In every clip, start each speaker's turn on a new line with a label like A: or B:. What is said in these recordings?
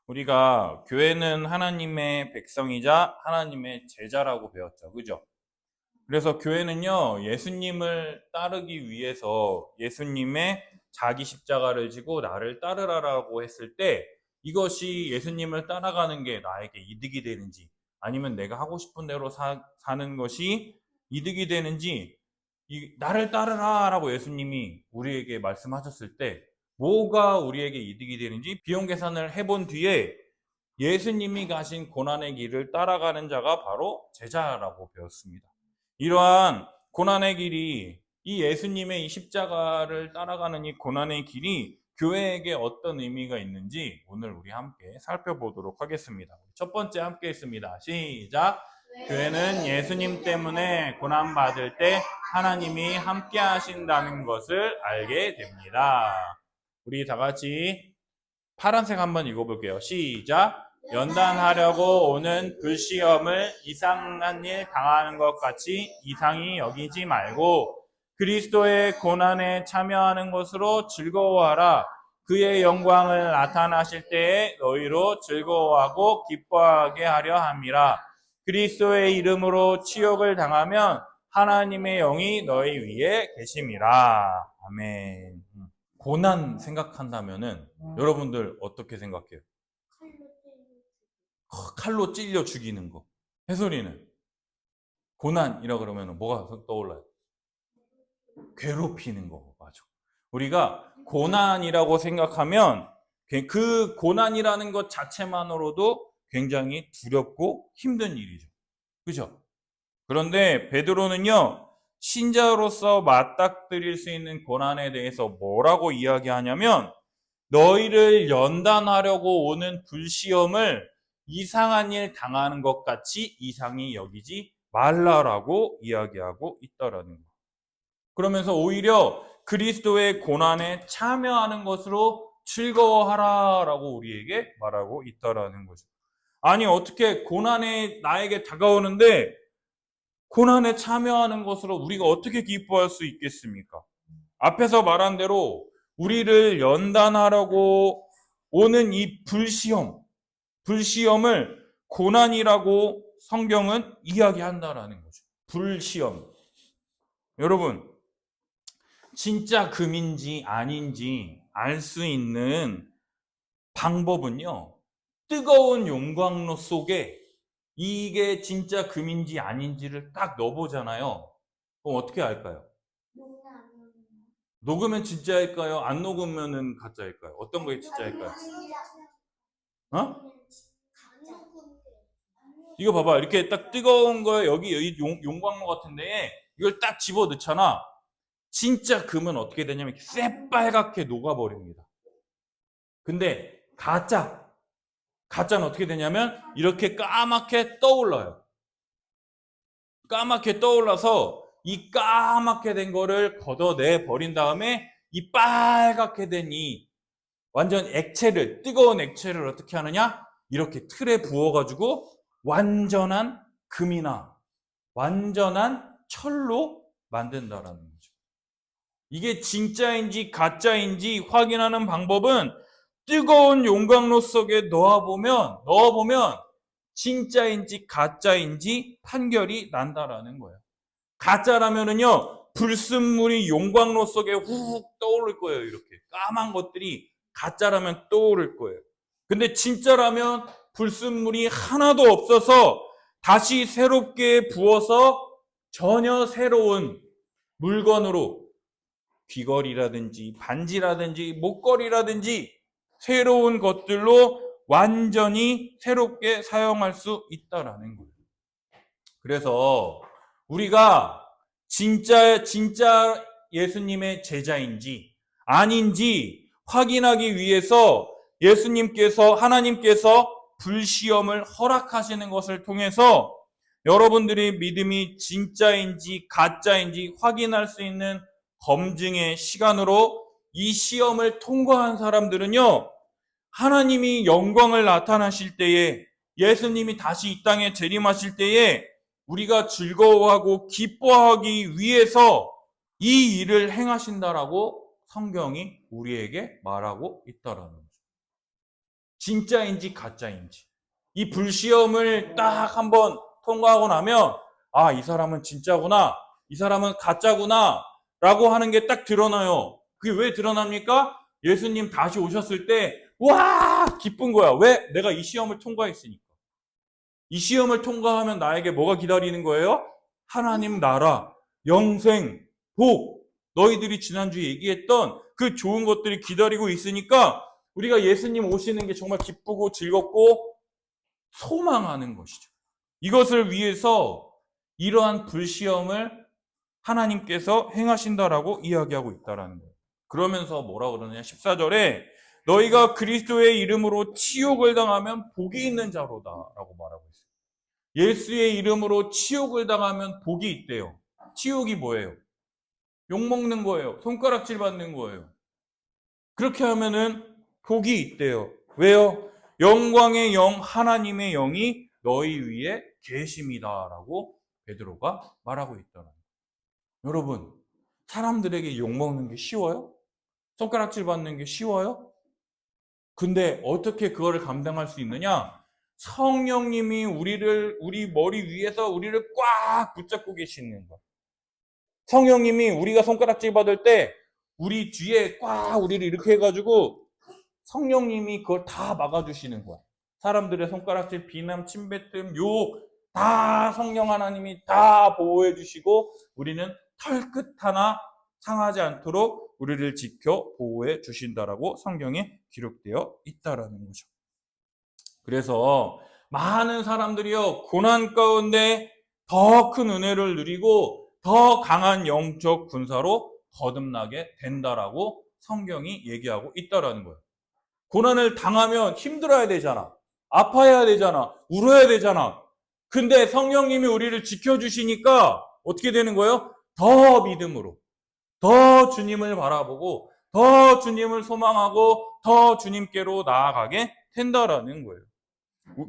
A: 우리가 교회는 하나님의 백성이자 하나님의 제자라고 배웠죠. 그죠? 그래서 교회는요, 예수님을 따르기 위해서 예수님의 자기 십자가를 지고 나를 따르라라고 했을 때 이것이 예수님을 따라가는 게 나에게 이득이 되는지 아니면 내가 하고 싶은 대로 사는 것이 이득이 되는지 나를 따르라라고 예수님이 우리에게 말씀하셨을 때 뭐가 우리에게 이득이 되는지 비용 계산을 해본 뒤에 예수님이 가신 고난의 길을 따라가는 자가 바로 제자라고 배웠습니다. 이러한 고난의 길이 이 예수님의 이 십자가를 따라가는 이 고난의 길이 교회에게 어떤 의미가 있는지 오늘 우리 함께 살펴보도록 하겠습니다. 첫 번째 함께 있습니다. 시작! 교회는 예수님 때문에 고난받을 때 하나님이 함께 하신다는 것을 알게 됩니다. 우리 다 같이 파란색 한번 읽어볼게요. 시작! 연단하려고 오는 불시험을 이상한 일 당하는 것 같이 이상히 여기지 말고 그리스도의 고난에 참여하는 것으로 즐거워하라. 그의 영광을 나타나실 때에 너희로 즐거워하고 기뻐하게 하려 함이라. 그리스도의 이름으로 치욕을 당하면 하나님의 영이 너희 위에 계심이라. 아멘. 고난 생각한다면은 여러분들 어떻게 생각해요? 칼로 찔려 죽이는 거. 해솔이는 고난이라 그러면 뭐가 떠올라요? 괴롭히는 거. 맞아. 우리가 고난이라고 생각하면 그 고난이라는 것 자체만으로도 굉장히 두렵고 힘든 일이죠. 그죠? 그런데 베드로는요, 신자로서 맞닥뜨릴 수 있는 고난에 대해서 뭐라고 이야기하냐면 너희를 연단하려고 오는 불시험을 이상한 일 당하는 것 같이 이상히 여기지 말라라고 이야기하고 있다라는 거예요. 그러면서 오히려 그리스도의 고난에 참여하는 것으로 즐거워하라라고 우리에게 말하고 있다라는 거죠. 아니 어떻게 고난에 나에게 다가오는데 고난에 참여하는 것으로 우리가 어떻게 기뻐할 수 있겠습니까? 앞에서 말한 대로 우리를 연단하려고 오는 이 불시험을 고난이라고 성경은 이야기한다라는 거죠. 불시험. 여러분, 진짜 금인지 아닌지 알 수 있는 방법은요, 뜨거운 용광로 속에 이게 진짜 금인지 아닌지를 딱 넣어보잖아요. 그럼 어떻게 알까요? 녹으면 진짜일까요? 안 녹으면 가짜일까요? 어떤 게 진짜일까요? 어? 이거 봐봐. 이렇게 딱 뜨거운 거에 여기 용광로 같은데 이걸 딱 집어 넣잖아. 진짜 금은 어떻게 되냐면 새빨갛게 녹아버립니다. 근데 가짜는 어떻게 되냐면 이렇게 까맣게 떠올라요. 까맣게 떠올라서 이 까맣게 된 거를 걷어내 버린 다음에 이 빨갛게 된 이 완전 액체를, 뜨거운 액체를 어떻게 하느냐? 이렇게 틀에 부어가지고 완전한 금이나 완전한 철로 만든다라는 거죠. 이게 진짜인지 가짜인지 확인하는 방법은 뜨거운 용광로 속에 넣어보면 진짜인지 가짜인지 판결이 난다라는 거예요. 가짜라면은요, 불순물이 용광로 속에 훅 떠오를 거예요. 이렇게 까만 것들이 가짜라면 떠오를 거예요. 근데 진짜라면 불순물이 하나도 없어서 다시 새롭게 부어서 전혀 새로운 물건으로 귀걸이라든지 반지라든지 목걸이라든지 새로운 것들로 완전히 새롭게 사용할 수 있다라는 거예요. 그래서 우리가 진짜 예수님의 제자인지 아닌지 확인하기 위해서 하나님께서 불시험을 허락하시는 것을 통해서 여러분들의 믿음이 진짜인지 가짜인지 확인할 수 있는 검증의 시간으로 이 시험을 통과한 사람들은요, 하나님이 영광을 나타나실 때에 예수님이 다시 이 땅에 재림하실 때에 우리가 즐거워하고 기뻐하기 위해서 이 일을 행하신다라고 성경이 우리에게 말하고 있다라는 거죠. 진짜인지 가짜인지. 이 불시험을 딱 한번 통과하고 나면 아, 이 사람은 진짜구나, 이 사람은 가짜구나 라고 하는 게 딱 드러나요. 그게 왜 드러납니까? 예수님 다시 오셨을 때 와, 기쁜 거야. 왜? 내가 이 시험을 통과했으니까. 이 시험을 통과하면 나에게 뭐가 기다리는 거예요? 하나님 나라, 영생, 복. 너희들이 지난주에 얘기했던 그 좋은 것들이 기다리고 있으니까 우리가 예수님 오시는 게 정말 기쁘고 즐겁고 소망하는 것이죠. 이것을 위해서 이러한 불시험을 하나님께서 행하신다라고 이야기하고 있다라는 거예요. 그러면서 뭐라 그러느냐? 14절에 너희가 그리스도의 이름으로 치욕을 당하면 복이 있는 자로다라고 말하고 있어요. 예수의 이름으로 치욕을 당하면 복이 있대요. 치욕이 뭐예요? 욕먹는 거예요. 손가락질 받는 거예요. 그렇게 하면은 복이 있대요. 왜요? 영광의 영, 하나님의 영이 너희 위에 계심이다라고 베드로가 말하고 있더라고요. 여러분, 사람들에게 욕먹는 게 쉬워요? 손가락질 받는 게 쉬워요? 근데 어떻게 그거를 감당할 수 있느냐? 성령님이 우리 머리 위에서 우리를 꽉 붙잡고 계시는 거예요. 성령님이 우리가 손가락질 받을 때 우리 뒤에 꽉 우리를 이렇게 해가지고 성령님이 그걸 다 막아주시는 거야. 사람들의 손가락질, 비남, 침뱉음, 욕 다 성령 하나님이 다 보호해 주시고 우리는 털끝 하나 상하지 않도록 우리를 지켜 보호해 주신다라고 성경에 기록되어 있다라는 거죠. 그래서 많은 사람들이요, 고난 가운데 더 큰 은혜를 누리고 더 강한 영적 군사로 거듭나게 된다라고 성경이 얘기하고 있다라는 거예요. 고난을 당하면 힘들어야 되잖아. 아파야 되잖아. 울어야 되잖아. 근데 성령님이 우리를 지켜주시니까 어떻게 되는 거예요? 더 믿음으로, 더 주님을 바라보고, 더 주님을 소망하고, 더 주님께로 나아가게 된다라는 거예요.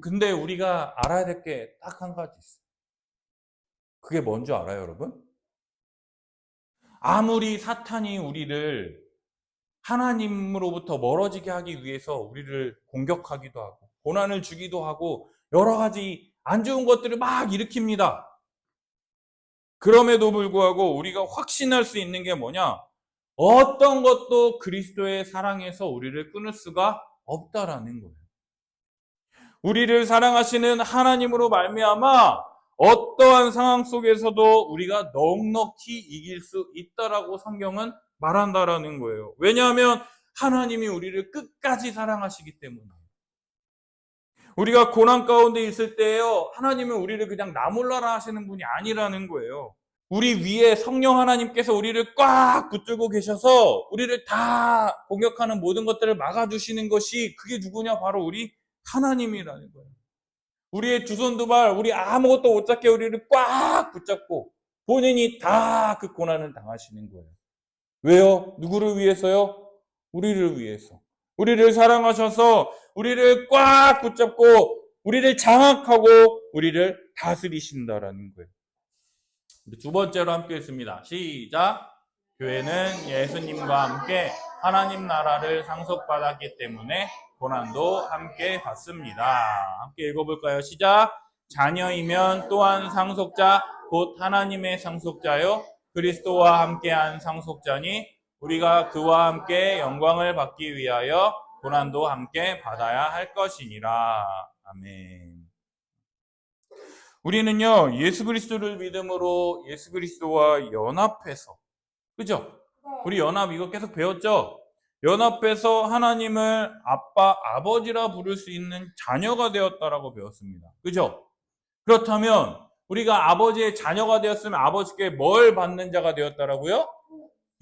A: 근데 우리가 알아야 될 게 딱 한 가지 있어요. 그게 뭔지 알아요, 여러분? 아무리 사탄이 우리를 하나님으로부터 멀어지게 하기 위해서 우리를 공격하기도 하고 고난을 주기도 하고 여러 가지 안 좋은 것들을 막 일으킵니다. 그럼에도 불구하고 우리가 확신할 수 있는 게 뭐냐? 어떤 것도 그리스도의 사랑에서 우리를 끊을 수가 없다라는 거예요. 우리를 사랑하시는 하나님으로 말미암아 어떠한 상황 속에서도 우리가 넉넉히 이길 수 있다라고 성경은 말한다라는 거예요. 왜냐하면 하나님이 우리를 끝까지 사랑하시기 때문에. 우리가 고난 가운데 있을 때에요, 하나님은 우리를 그냥 나 몰라라 하시는 분이 아니라는 거예요. 우리 위에 성령 하나님께서 우리를 꽉 붙들고 계셔서 우리를 다 공격하는 모든 것들을 막아주시는 것이 그게 누구냐? 바로 우리 하나님이라는 거예요. 우리의 두 손 두 발, 우리 아무것도 못 잡게 우리를 꽉 붙잡고 본인이 다 그 고난을 당하시는 거예요. 왜요? 누구를 위해서요? 우리를 위해서. 우리를 사랑하셔서 우리를 꽉 붙잡고 우리를 장악하고 우리를 다스리신다라는 거예요. 두 번째로 함께 했습니다. 시작. 교회는 예수님과 함께 하나님 나라를 상속받았기 때문에 고난도 함께 받습니다. 함께 읽어볼까요? 시작. 자녀이면 또한 상속자 곧 하나님의 상속자요 그리스도와 함께한 상속자니 우리가 그와 함께 영광을 받기 위하여 고난도 함께 받아야 할 것이니라. 아멘. 우리는요, 예수 그리스도를 믿음으로 예수 그리스도와 연합해서, 그죠? 우리 연합 이거 계속 배웠죠? 연합해서 하나님을 아빠, 아버지라 부를 수 있는 자녀가 되었다라고 배웠습니다. 그죠? 그렇다면 우리가 아버지의 자녀가 되었으면 아버지께 뭘 받는 자가 되었다라고요?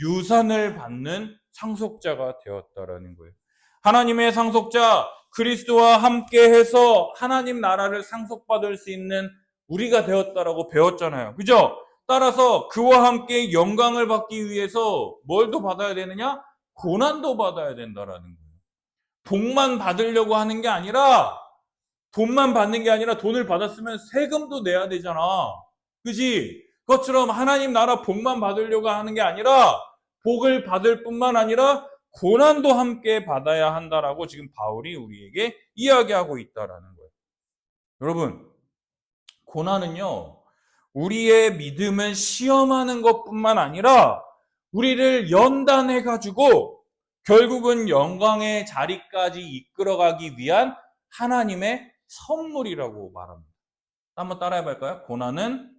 A: 유산을 받는 상속자가 되었다라는 거예요. 하나님의 상속자 그리스도와 함께해서 하나님 나라를 상속받을 수 있는 우리가 되었다라고 배웠잖아요. 그죠? 따라서 그와 함께 영광을 받기 위해서 뭘 더 받아야 되느냐? 고난도 받아야 된다라는 거예요. 복만 받으려고 하는 게 아니라 돈만 받는 게 아니라 돈을 받았으면 세금도 내야 되잖아. 그지? 그것처럼 하나님 나라 복만 받으려고 하는 게 아니라 복을 받을 뿐만 아니라 고난도 함께 받아야 한다라고 지금 바울이 우리에게 이야기하고 있다라는 거예요. 여러분, 고난은요, 우리의 믿음을 시험하는 것뿐만 아니라 우리를 연단해가지고 결국은 영광의 자리까지 이끌어가기 위한 하나님의 선물이라고 말합니다. 한번 따라해볼까요? 고난은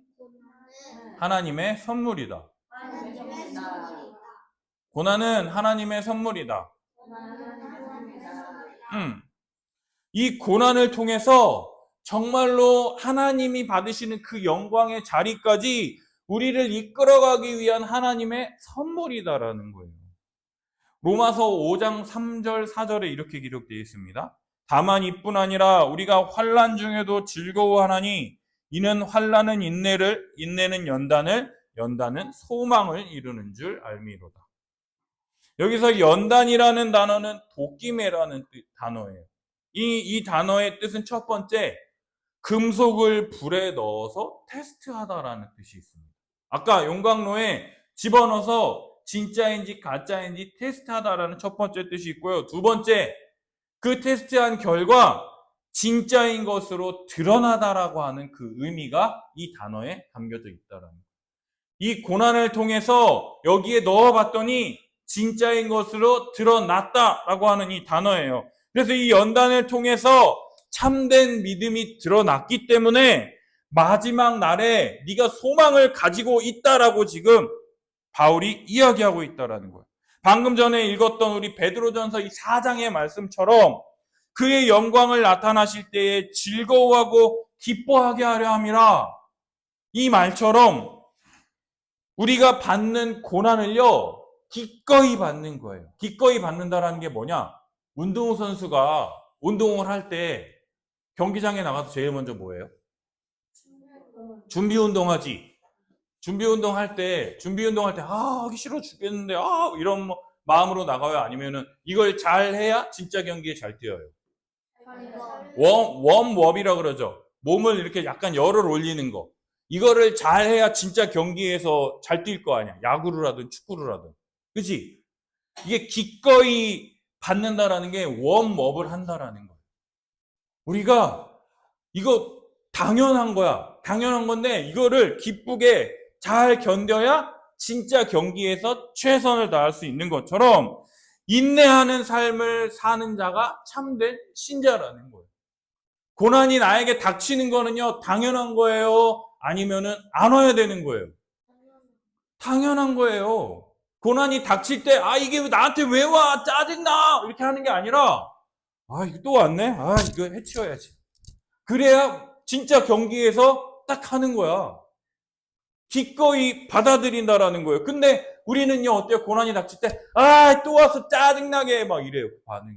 A: 하나님의 선물이다. 고난은 하나님의 선물이다. 이 고난을 통해서 정말로 하나님이 받으시는 그 영광의 자리까지 우리를 이끌어가기 위한 하나님의 선물이다라는 거예요. 로마서 5장 3절 4절에 이렇게 기록되어 있습니다. 다만 이뿐 아니라 우리가 환난 중에도 즐거워하나니 이는 환난은 인내를, 인내는 연단을, 연단은 소망을 이루는 줄 알미로다. 여기서 연단이라는 단어는 도끼매라는 단어예요. 이 단어의 뜻은 첫 번째, 금속을 불에 넣어서 테스트하다라는 뜻이 있습니다. 아까 용광로에 집어넣어서 진짜인지 가짜인지 테스트하다라는 첫 번째 뜻이 있고요. 두 번째, 그 테스트한 결과 진짜인 것으로 드러나다라고 하는 그 의미가 이 단어에 담겨져 있다라는 거예요. 이 고난을 통해서 여기에 넣어봤더니 진짜인 것으로 드러났다라고 하는 이 단어예요. 그래서 이 연단을 통해서 참된 믿음이 드러났기 때문에 마지막 날에 네가 소망을 가지고 있다라고 지금 바울이 이야기하고 있다라는 거예요. 방금 전에 읽었던 우리 베드로전서 이 4장의 말씀처럼 그의 영광을 나타나실 때에 즐거워하고 기뻐하게 하려 함이라. 이 말처럼 우리가 받는 고난을요, 기꺼이 받는 거예요. 기꺼이 받는다라는 게 뭐냐? 운동호 선수가 운동을 할 때 경기장에 나가서 제일 먼저 뭐예요? 준비 운동하지. 준비 운동할 때, 하기 싫어 죽겠는데, 이런 마음으로 나가요? 아니면은 이걸 잘 해야 진짜 경기에 잘 뛰어요? 웜업이라 그러죠. 몸을 이렇게 약간 열을 올리는 거. 이거를 잘 해야 진짜 경기에서 잘 뛸 거 아니야. 야구를 하든 축구를 하든. 그치? 이게 기꺼이 받는다라는 게 웜업을 한다라는 거예요. 우리가 이거 당연한 거야. 당연한 건데 이거를 기쁘게 잘 견뎌야 진짜 경기에서 최선을 다할 수 있는 것처럼 인내하는 삶을 사는 자가 참된 신자라는 거예요. 고난이 나에게 닥치는 거는요, 당연한 거예요? 아니면은 안 와야 되는 거예요? 당연한 거예요. 고난이 닥칠 때, 이게 나한테 왜 와? 짜증나! 이렇게 하는 게 아니라, 이거 또 왔네? 이거 해치워야지. 그래야 진짜 경기에서 딱 하는 거야. 기꺼이 받아들인다라는 거예요. 근데 우리는요, 어때요? 고난이 닥칠 때, 또 와서 짜증나게 막 이래요. 반응이.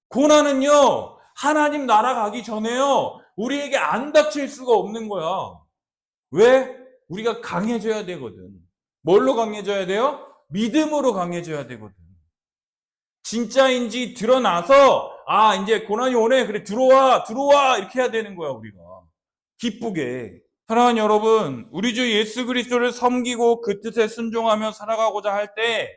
A: 고난은요, 하나님 나라 가기 전에요, 우리에게 안 닥칠 수가 없는 거야. 왜? 우리가 강해져야 되거든. 뭘로 강해져야 돼요? 믿음으로 강해져야 되거든. 진짜인지 드러나서, 이제 고난이 오네. 그래, 들어와. 이렇게 해야 되는 거야, 우리가. 기쁘게. 사랑하는 여러분, 우리 주 예수 그리스도를 섬기고 그 뜻에 순종하며 살아가고자 할 때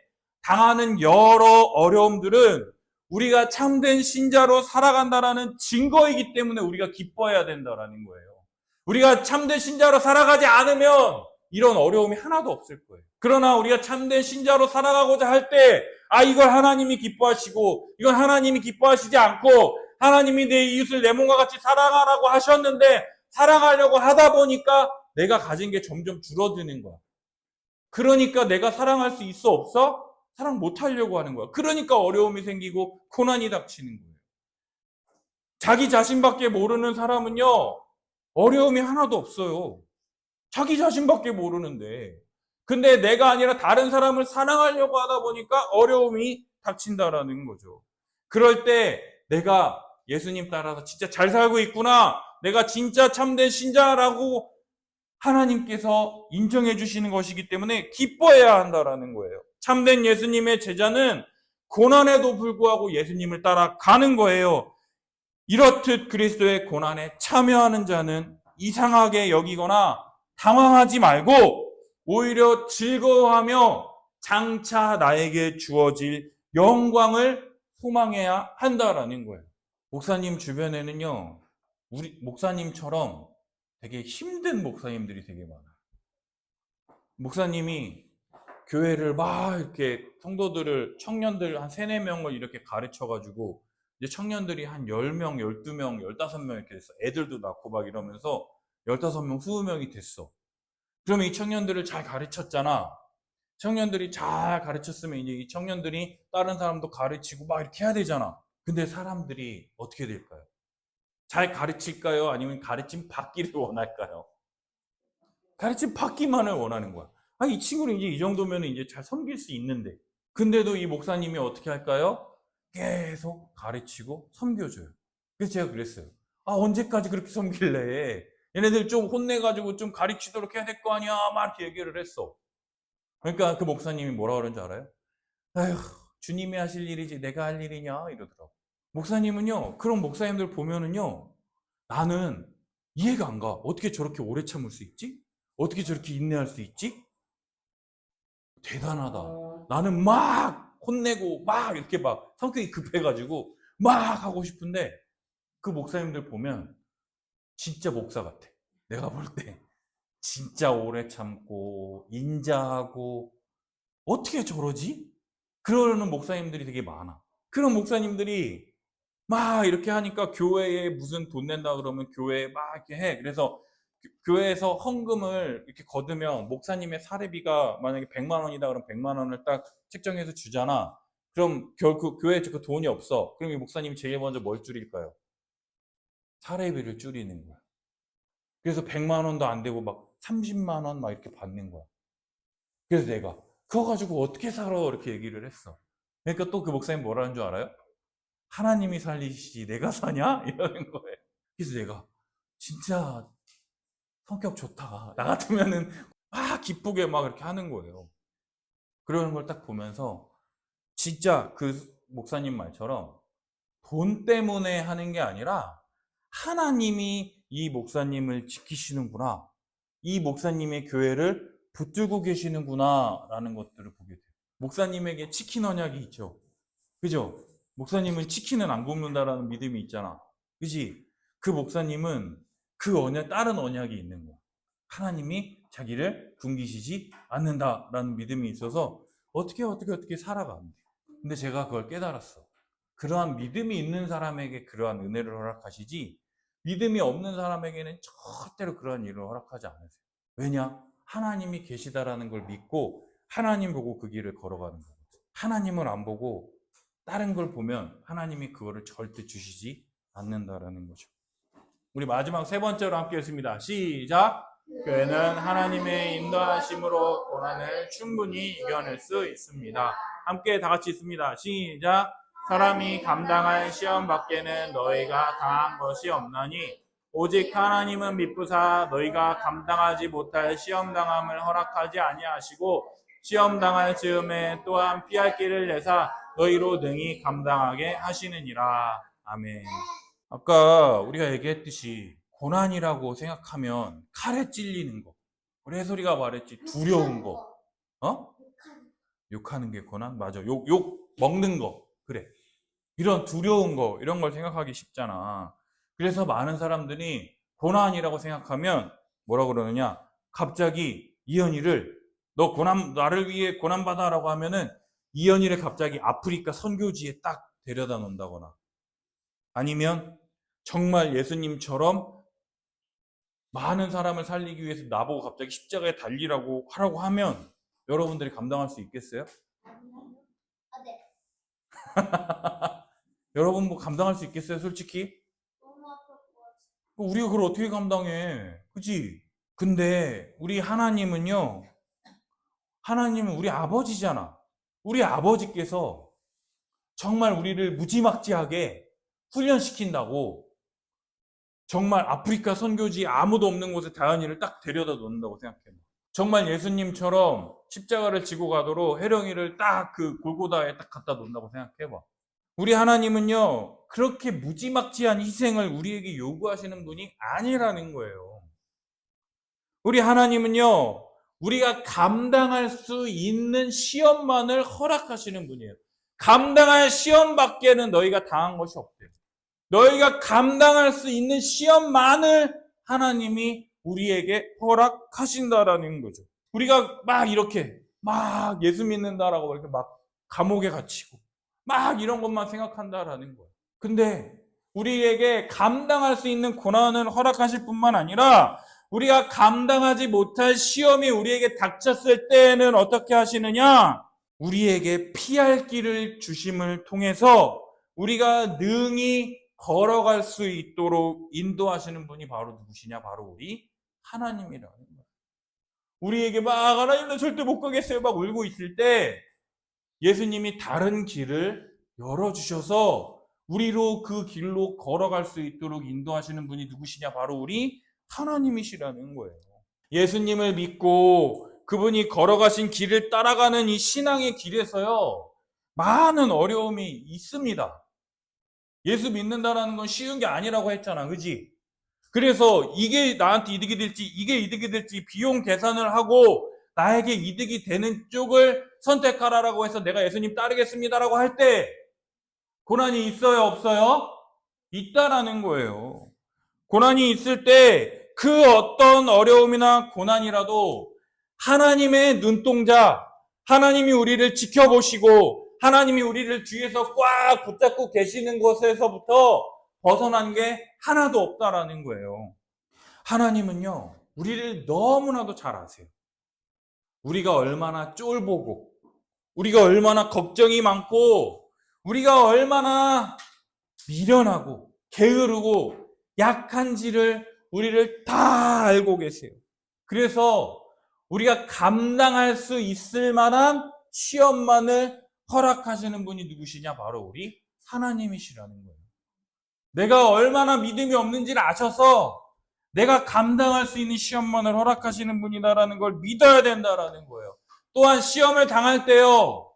A: 당하는 여러 어려움들은 우리가 참된 신자로 살아간다라는 증거이기 때문에 우리가 기뻐해야 된다라는 거예요. 우리가 참된 신자로 살아가지 않으면 이런 어려움이 하나도 없을 거예요. 그러나 우리가 참된 신자로 살아가고자 할 때, 이걸 하나님이 기뻐하시고, 이건 하나님이 기뻐하시지 않고, 하나님이 내 이웃을 내 몸과 같이 사랑하라고 하셨는데, 사랑하려고 하다 보니까 내가 가진 게 점점 줄어드는 거야. 그러니까 내가 사랑할 수 있어 없어? 사랑 못하려고 하는 거야. 그러니까 어려움이 생기고 고난이 닥치는 거예요. 자기 자신밖에 모르는 사람은요, 어려움이 하나도 없어요. 자기 자신밖에 모르는데. 근데 내가 아니라 다른 사람을 사랑하려고 하다 보니까 어려움이 닥친다라는 거죠. 그럴 때 내가 예수님 따라서 진짜 잘 살고 있구나, 내가 진짜 참된 신자라고 하나님께서 인정해 주시는 것이기 때문에 기뻐해야 한다라는 거예요. 참된 예수님의 제자는 고난에도 불구하고 예수님을 따라가는 거예요. 이렇듯 그리스도의 고난에 참여하는 자는 이상하게 여기거나 당황하지 말고 오히려 즐거워하며 장차 나에게 주어질 영광을 소망해야 한다라는 거예요. 목사님 주변에는요, 우리 목사님처럼 되게 힘든 목사님들이 되게 많아요. 목사님이 교회를 막 이렇게 성도들을, 청년들 한 3, 4명을 이렇게 가르쳐가지고 이제 청년들이 한 10명, 12명, 15명 이렇게 됐어. 애들도 낳고 막 이러면서 15명, 20명이 됐어. 그러면 이 청년들을 잘 가르쳤잖아. 청년들이 잘 가르쳤으면 이제 이 청년들이 다른 사람도 가르치고 막 이렇게 해야 되잖아. 근데 사람들이 어떻게 될까요? 잘 가르칠까요? 아니면 가르침 받기를 원할까요? 가르침 받기만을 원하는 거야. 아, 이 친구는 이제 이 정도면 이제 잘 섬길 수 있는데. 근데도 이 목사님이 어떻게 할까요? 계속 가르치고 섬겨줘요. 그래서 제가 그랬어요. 아, 언제까지 그렇게 섬길래? 얘네들 좀 혼내가지고 좀 가르치도록 해야 될 거 아니야? 막 이렇게 얘기를 했어. 그러니까 그 목사님이 뭐라 그러는 줄 알아요? 아휴, 주님이 하실 일이지 내가 할 일이냐? 이러더라고. 목사님은요, 그런 목사님들 보면은요, 나는 이해가 안 가. 어떻게 저렇게 오래 참을 수 있지? 어떻게 저렇게 인내할 수 있지? 대단하다. 나는 막 혼내고 막 이렇게 막 성격이 급해가지고 막 하고 싶은데 그 목사님들 보면 진짜 목사 같아. 내가 볼 때 진짜 오래 참고 인자하고 어떻게 저러지? 그러는 목사님들이 되게 많아. 그런 목사님들이 막 이렇게 하니까 교회에 무슨 돈 낸다 그러면 교회에 막 이렇게 해. 그래서 교회에서 헌금을 이렇게 거두면 목사님의 사례비가 만약에 100만 원이다 그러면 100만 원을 딱 책정해서 주잖아. 그럼 결국 교회에 그 돈이 없어. 그럼 이 목사님이 제일 먼저 뭘 줄일까요? 사례비를 줄이는 거야. 그래서 100만 원도 안 되고 막 30만 원 막 이렇게 받는 거야. 그래서 내가 그거 가지고 어떻게 살아? 이렇게 얘기를 했어. 그러니까 또 그 목사님 뭐라는 줄 알아요? 하나님이 살리시지 내가 사냐? 이러는 거예요. 그래서 내가 진짜 성격 좋다. 나 같으면은 막 기쁘게 막 이렇게 하는 거예요. 그러는 걸 딱 보면서 진짜 그 목사님 말처럼 돈 때문에 하는 게 아니라 하나님이 이 목사님을 지키시는구나. 이 목사님의 교회를 붙들고 계시는구나 라는 것들을 보게 돼요. 목사님에게 치킨 언약이 있죠. 그죠? 목사님은 치킨은 안 굽는다라는 믿음이 있잖아. 그지? 그 목사님은 그 언약, 다른 언약이 있는 거야. 하나님이 자기를 굶기시지 않는다라는 믿음이 있어서 어떻게 살아가는 돼. 근데 제가 그걸 깨달았어. 그러한 믿음이 있는 사람에게 그러한 은혜를 허락하시지 믿음이 없는 사람에게는 절대로 그러한 일을 허락하지 않으세요. 왜냐? 하나님이 계시다라는 걸 믿고 하나님 보고 그 길을 걸어가는 거거든요. 하나님을 안 보고 다른 걸 보면 하나님이 그거를 절대 주시지 않는다라는 거죠. 우리 마지막 3번째로 함께 했습니다. 시작! 교회는 하나님의 인도하심으로 고난을 충분히 이겨낼 수 있습니다. 함께 다 같이 있습니다. 시작! 사람이 감당할 시험 밖에는 너희가 당한 것이 없나니 오직 하나님은 미쁘사 너희가 감당하지 못할 시험 당함을 허락하지 아니하시고 시험 당할 즈음에 또한 피할 길을 내사 너희로 능히 감당하게 하시느니라. 아멘. 아까 우리가 얘기했듯이 고난이라고 생각하면 칼에 찔리는 거. 우리 혜솔이가 말했지 두려운 거. 어? 욕하는 게 고난? 맞아. 욕 먹는 거. 그래. 이런 두려운 거, 이런 걸 생각하기 쉽잖아. 그래서 많은 사람들이 고난이라고 생각하면 뭐라 그러느냐? 갑자기 이현이를 너 나를 위해 고난받아라고 하면은 이현이를 갑자기 아프리카 선교지에 딱 데려다 놓는다거나 아니면 정말 예수님처럼 많은 사람을 살리기 위해서 나보고 갑자기 십자가에 달리라고 하라고 하면 여러분들이 감당할 수 있겠어요?
B: 네.
A: 여러분 뭐 감당할 수 있겠어요? 솔직히?
B: 너무 아플 것 같아.
A: 우리가 그걸 어떻게 감당해? 그치? 근데 우리 하나님은요, 하나님은 우리 아버지잖아. 우리 아버지께서 정말 우리를 무지막지하게 훈련시킨다고 정말 아프리카 선교지 아무도 없는 곳에 다현이를 딱 데려다 놓는다고 생각해. 정말 예수님처럼 십자가를 지고 가도록 혜령이를 딱 그 골고다에 딱 갖다 놓는다고 생각해봐. 우리 하나님은요, 그렇게 무지막지한 희생을 우리에게 요구하시는 분이 아니라는 거예요. 우리 하나님은요, 우리가 감당할 수 있는 시험만을 허락하시는 분이에요. 감당할 시험밖에는 너희가 당한 것이 없대요. 너희가 감당할 수 있는 시험만을 하나님이 우리에게 허락하신다라는 거죠. 우리가 막 이렇게 막 예수 믿는다라고 이렇게 막 감옥에 갇히고 막 이런 것만 생각한다라는 거예요. 근데 우리에게 감당할 수 있는 고난을 허락하실 뿐만 아니라 우리가 감당하지 못할 시험이 우리에게 닥쳤을 때에는 어떻게 하시느냐? 우리에게 피할 길을 주심을 통해서 우리가 능히 걸어갈 수 있도록 인도하시는 분이 바로 누구시냐? 바로 우리 하나님이라는 거예요. 우리에게 막 하나님 나 절대 못 가겠어요 막 울고 있을 때 예수님이 다른 길을 열어주셔서 우리로 그 길로 걸어갈 수 있도록 인도하시는 분이 누구시냐? 바로 우리 하나님이시라는 거예요. 예수님을 믿고 그분이 걸어가신 길을 따라가는 이 신앙의 길에서요, 많은 어려움이 있습니다. 예수 믿는다라는 건 쉬운 게 아니라고 했잖아, 그지? 그래서 이게 나한테 이득이 될지, 이게 이득이 될지 비용 계산을 하고 나에게 이득이 되는 쪽을 선택하라라고 해서 내가 예수님 따르겠습니다라고 할 때 고난이 있어요, 없어요? 있다라는 거예요. 고난이 있을 때 그 어떤 어려움이나 고난이라도 하나님의 눈동자, 하나님이 우리를 지켜보시고 하나님이 우리를 뒤에서 꽉 붙잡고 계시는 것에서부터 벗어난 게 하나도 없다라는 거예요. 하나님은요, 우리를 너무나도 잘 아세요. 우리가 얼마나 쫄보고, 우리가 얼마나 걱정이 많고, 우리가 얼마나 미련하고, 게으르고, 약한지를 우리를 다 알고 계세요. 그래서 우리가 감당할 수 있을 만한 시험만을 허락하시는 분이 누구시냐? 바로 우리 하나님이시라는 거예요. 내가 얼마나 믿음이 없는지를 아셔서 내가 감당할 수 있는 시험만을 허락하시는 분이다라는 걸 믿어야 된다라는 거예요. 또한 시험을 당할 때요,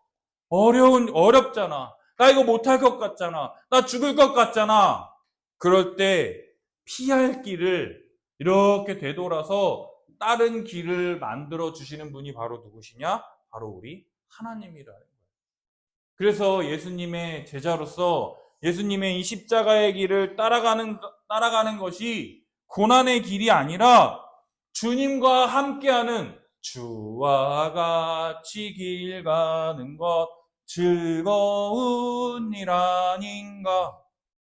A: 어렵잖아. 나 이거 못할 것 같잖아. 나 죽을 것 같잖아. 그럴 때 피할 길을 이렇게 되돌아서 다른 길을 만들어 주시는 분이 바로 누구시냐? 바로 우리 하나님이라는 거예요. 그래서 예수님의 제자로서 예수님의 이 십자가의 길을 따라가는 것이 고난의 길이 아니라 주님과 함께하는 주와 같이 길 가는 것 즐거운 일 아닌가.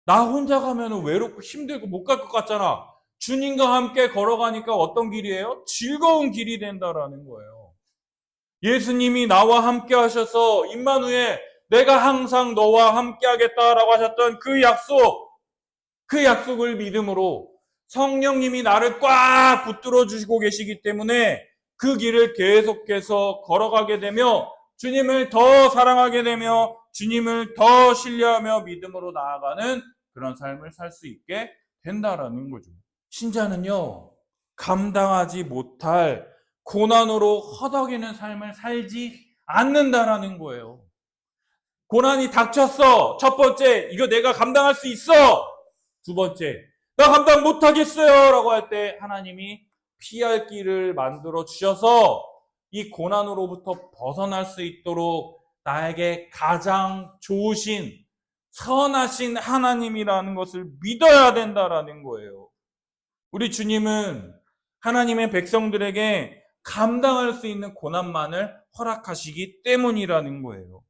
A: 나 혼자 가면 외롭고 힘들고 못 갈 것 같잖아. 주님과 함께 걸어가니까 어떤 길이에요? 즐거운 길이 된다라는 거예요. 예수님이 나와 함께 하셔서 임마누엘 내가 항상 너와 함께 하겠다라고 하셨던 그 약속을 믿음으로 성령님이 나를 꽉 붙들어 주시고 계시기 때문에 그 길을 계속해서 걸어가게 되며 주님을 더 사랑하게 되며 주님을 더 신뢰하며 믿음으로 나아가는 그런 삶을 살 수 있게 된다라는 거죠. 신자는요, 감당하지 못할 고난으로 허덕이는 삶을 살지 않는다라는 거예요. 고난이 닥쳤어. 첫 번째, 이거 내가 감당할 수 있어. 두 번째, 나 감당 못하겠어요. 라고 할 때 하나님이 피할 길을 만들어 주셔서 이 고난으로부터 벗어날 수 있도록 나에게 가장 좋으신 선하신 하나님이라는 것을 믿어야 된다라는 거예요. 우리 주님은 하나님의 백성들에게 감당할 수 있는 고난만을 허락하시기 때문이라는 거예요.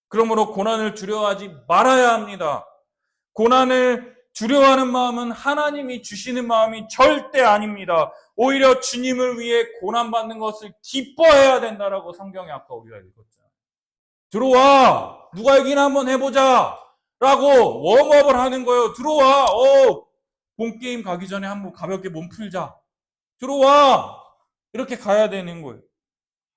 A: 그러므로 고난을 두려워하지 말아야 합니다. 고난을 두려워하는 마음은 하나님이 주시는 마음이 절대 아닙니다. 오히려 주님을 위해 고난받는 것을 기뻐해야 된다라고 성경에 아까 우리가 읽었잖아요. 들어와! 누가 이기나 한번 해보자! 라고 웜업을 하는 거예요. 들어와! 본게임 가기 전에 한번 가볍게 몸 풀자. 들어와! 이렇게 가야 되는 거예요.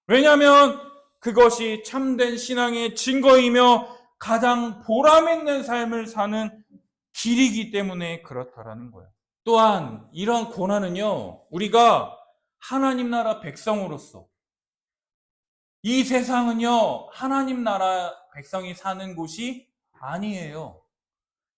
A: 왜냐하면 그것이 참된 신앙의 증거이며 가장 보람 있는 삶을 사는 길이기 때문에 그렇다라는 거예요. 또한 이런 고난은요, 우리가 하나님 나라 백성으로서 이 세상은요, 하나님 나라 백성이 사는 곳이 아니에요.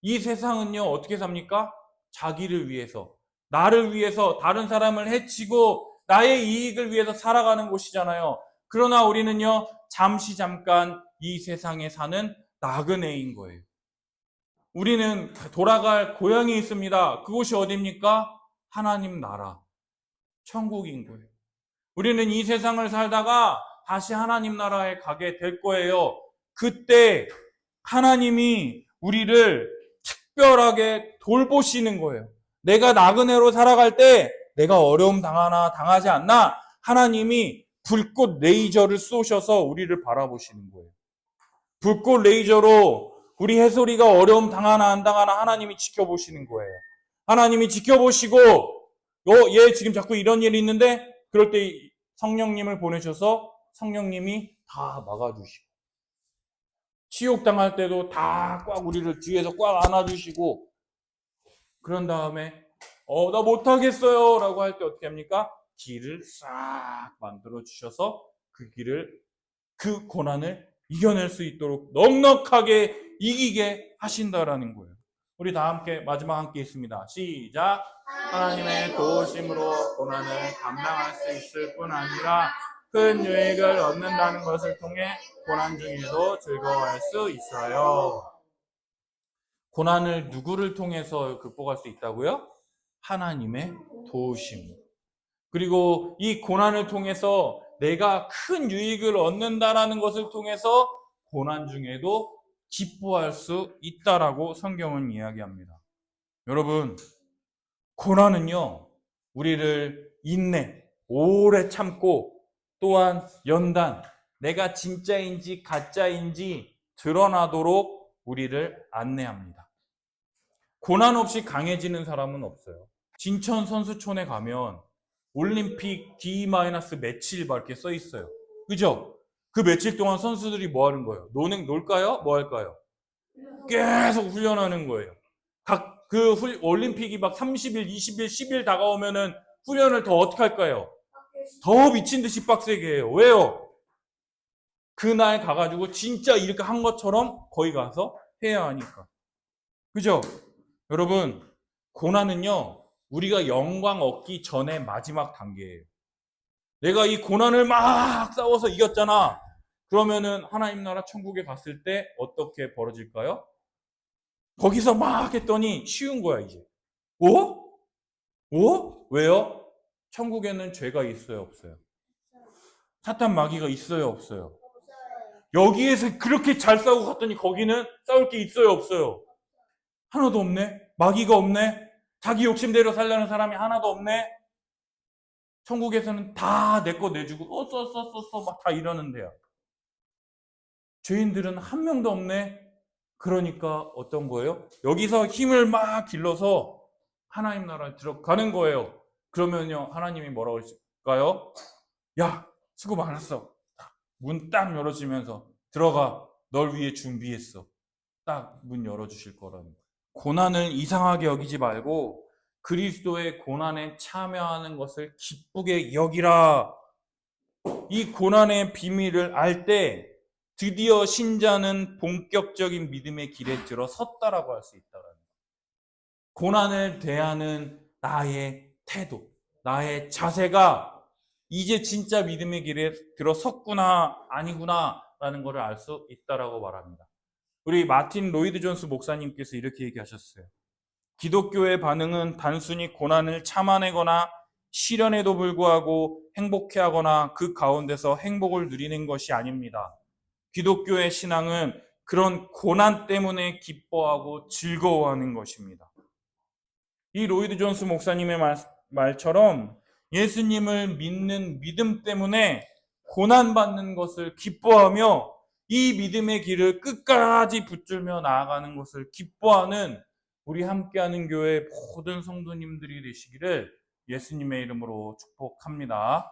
A: 이 세상은요, 어떻게 삽니까? 자기를 위해서, 나를 위해서 다른 사람을 해치고 나의 이익을 위해서 살아가는 곳이잖아요. 그러나 우리는요, 잠깐 이 세상에 사는 나그네인 거예요. 우리는 돌아갈 고향이 있습니다. 그곳이 어디입니까? 하나님 나라, 천국인 거예요. 우리는 이 세상을 살다가 다시 하나님 나라에 가게 될 거예요. 그때 하나님이 우리를 특별하게 돌보시는 거예요. 내가 나그네로 살아갈 때 내가 어려움 당하나 당하지 않나 하나님이 불꽃 레이저를 쏘셔서 우리를 바라보시는 거예요. 불꽃 레이저로 우리 해솔이가 어려움 당하나 안 당하나 하나님이 지켜보시는 거예요. 하나님이 지켜보시고 얘 지금 자꾸 이런 일이 있는데 그럴 때 성령님을 보내셔서 성령님이 다 막아주시고 치욕당할 때도 다 꽉 우리를 뒤에서 꽉 안아주시고 그런 다음에 나 못하겠어요 라고 할 때 어떻게 합니까? 길을 싹 만들어 주셔서 그 고난을 이겨낼 수 있도록 넉넉하게 이기게 하신다라는 거예요. 우리 다 함께 마지막 함께 있습니다. 시작. 하나님의 도우심으로 고난을 감당할 수 있을 뿐 아니라 큰 유익을 얻는다는 것을 통해 고난 중에도 즐거워할 수 있어요. 고난을 누구를 통해서 극복할 수 있다고요? 하나님의 도우심. 그리고 이 고난을 통해서 내가 큰 유익을 얻는다라는 것을 통해서 고난 중에도 기뻐할 수 있다라고 성경은 이야기합니다. 여러분, 고난은요, 우리를 인내, 오래 참고 또한 연단, 내가 진짜인지 가짜인지 드러나도록 우리를 안내합니다. 고난 없이 강해지는 사람은 없어요. 진천 선수촌에 가면 올림픽 D- 며칠 막 이렇게 써 있어요. 그죠? 그 며칠 동안 선수들이 뭐 하는 거예요? 놀까요? 뭐 할까요? 계속 훈련하는 거예요. 올림픽이 막 30일, 20일, 10일 다가오면은 훈련을 더 어떻게 할까요? 더 미친 듯이 빡세게 해요. 왜요? 그날 가가지고 진짜 이렇게 한 것처럼 거기 가서 해야 하니까. 그죠? 여러분, 고난은요, 우리가 영광 얻기 전에 마지막 단계예요. 내가 이 고난을 막 싸워서 이겼잖아. 그러면은 하나님 나라 천국에 갔을 때 어떻게 벌어질까요? 거기서 막 했더니 쉬운 거야, 이제. 오? 오? 왜요? 천국에는 죄가 있어요, 없어요? 사탄 마귀가 있어요, 없어요? 여기에서 그렇게 잘 싸우고 갔더니 거기는 싸울 게 있어요, 없어요? 하나도 없네? 마귀가 없네? 자기 욕심대로 살려는 사람이 하나도 없네? 천국에서는 다 내 거 내주고 써 막 다 이러는데요. 죄인들은 한 명도 없네? 그러니까 어떤 거예요? 여기서 힘을 막 길러서 하나님 나라에 들어가는 거예요. 그러면요, 하나님이 뭐라고 하실까요? 야, 수고 많았어. 문 딱 열어주면서 들어가. 널 위해 준비했어. 딱 문 열어주실 거라는 거예요. 고난을 이상하게 여기지 말고 그리스도의 고난에 참여하는 것을 기쁘게 여기라. 이 고난의 비밀을 알 때 드디어 신자는 본격적인 믿음의 길에 들어섰다라고 할 수 있다는 거예요. 고난을 대하는 나의 태도, 나의 자세가 이제 진짜 믿음의 길에 들어섰구나, 아니구나 라는 것을 알 수 있다라고 말합니다. 우리 마틴 로이드 존스 목사님께서 이렇게 얘기하셨어요. 기독교의 반응은 단순히 고난을 참아내거나 시련에도 불구하고 행복해하거나 그 가운데서 행복을 누리는 것이 아닙니다. 기독교의 신앙은 그런 고난 때문에 기뻐하고 즐거워하는 것입니다. 이 로이드 존스 목사님의 말처럼 예수님을 믿는 믿음 때문에 고난받는 것을 기뻐하며 이 믿음의 길을 끝까지 붙들며 나아가는 것을 기뻐하는 우리 함께하는 교회 모든 성도님들이 되시기를 예수님의 이름으로 축복합니다.